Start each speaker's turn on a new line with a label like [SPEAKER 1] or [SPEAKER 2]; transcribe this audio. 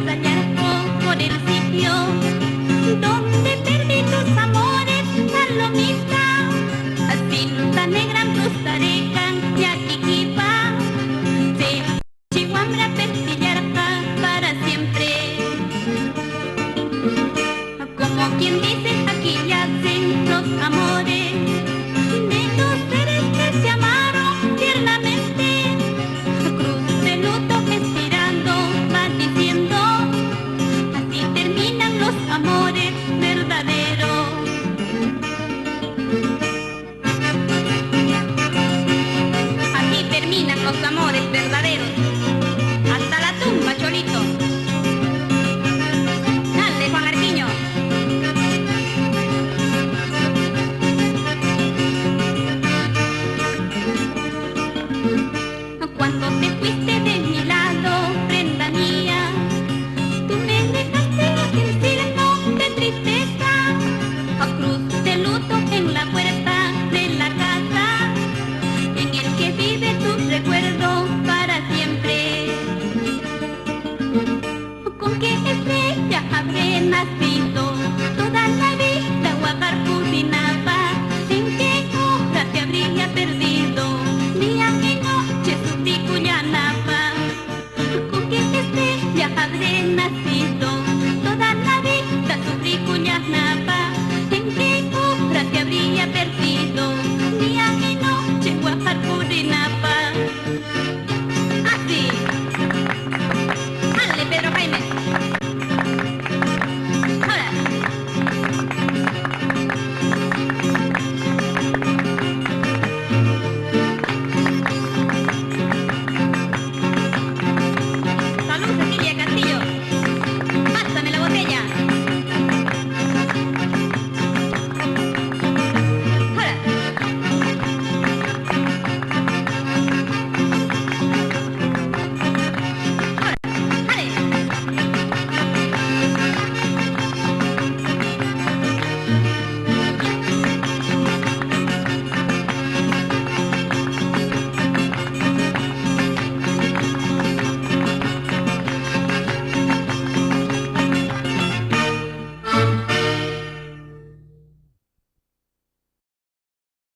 [SPEAKER 1] allá por el sitio donde perdí tus amores, palomita, cinta negra en Tustarecan, Yaquiquipa, de Chihuahua, Pertillarca, para siempre. Como quien dice, aquí yacen los amores de dos seres que se amaron tiernamente. Cruz de luto expirando va diciendo, así terminan los amores verdaderos. Así terminan los amores verdaderos. Hasta la tumba, Cholito. Dale, Juan Arquiño. Cuando te fuiste de mi lado, prenda mía, tú me dejaste en signo de tristeza, a cruz de luto en la puerta de la casa, en el que vive tu recuerdo para siempre. ¿Con qué estrella habré nacido toda la vida, Huacarpucinapa? ¿En qué hora te habría perdido? Día y noche sufrí Cuyanapa. ¿Con qué estrella habré nacido